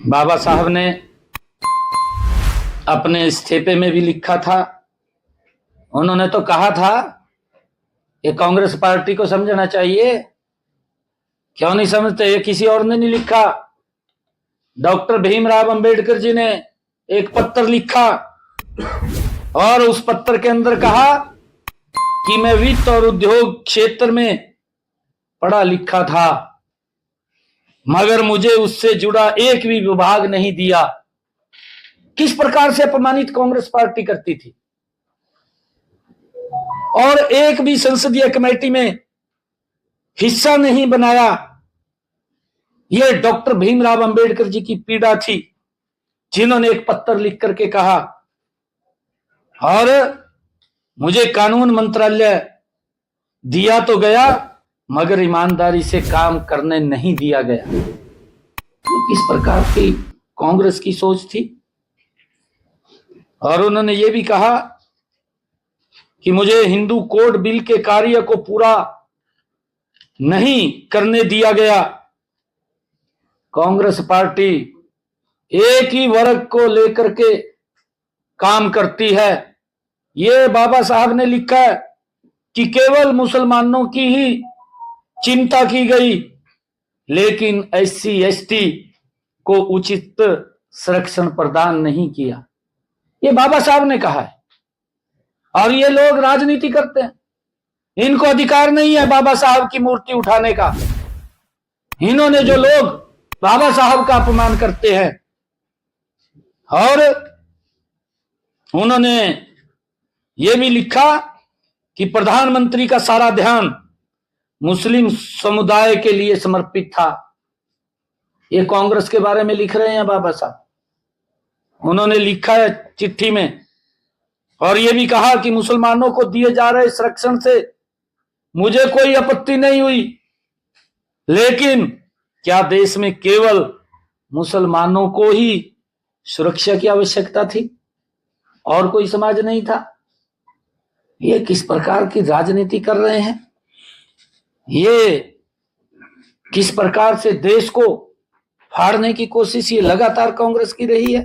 बाबा साहब ने अपने इस्तीफे में भी लिखा था, उन्होंने तो कहा था कि कांग्रेस पार्टी को समझना चाहिए। क्यों नहीं समझते? ये किसी और ने नहीं लिखा, डॉक्टर भीमराव अंबेडकर जी ने एक पत्र लिखा और उस पत्र के अंदर कहा कि मैं वित्त और उद्योग क्षेत्र में पढ़ा लिखा था, मगर मुझे उससे जुड़ा एक भी विभाग नहीं दिया। किस प्रकार से अपमानित कांग्रेस पार्टी करती थी, और एक भी संसदीय कमेटी में हिस्सा नहीं बनाया। यह डॉक्टर भीमराव अंबेडकर जी की पीड़ा थी, जिन्होंने एक पत्र लिख करके कहा, और मुझे कानून मंत्रालय दिया तो गया मगर ईमानदारी से काम करने नहीं दिया गया। तो किस प्रकार की कांग्रेस की सोच थी। और उन्होंने ये भी कहा कि मुझे हिंदू कोड बिल के कार्य को पूरा नहीं करने दिया गया। कांग्रेस पार्टी एक ही वर्ग को लेकर के काम करती है। ये बाबा साहब ने लिखा है कि केवल मुसलमानों की ही चिंता की गई, लेकिन SC ST को उचित संरक्षण प्रदान नहीं किया। ये बाबा साहब ने कहा है। और ये लोग राजनीति करते हैं, इनको अधिकार नहीं है बाबा साहब की मूर्ति उठाने का। इन्होंने जो लोग बाबा साहब का अपमान करते हैं, और उन्होंने ये भी लिखा कि प्रधानमंत्री का सारा ध्यान मुस्लिम समुदाय के लिए समर्पित था। ये कांग्रेस के बारे में लिख रहे हैं बाबा साहब, उन्होंने लिखा है चिट्ठी में। और ये भी कहा कि मुसलमानों को दिए जा रहे संरक्षण से मुझे कोई आपत्ति नहीं हुई, लेकिन क्या देश में केवल मुसलमानों को ही सुरक्षा की आवश्यकता थी और कोई समाज नहीं था? ये किस प्रकार की राजनीति कर रहे हैं? ये किस प्रकार से देश को फाड़ने की कोशिश ये लगातार कांग्रेस की रही है।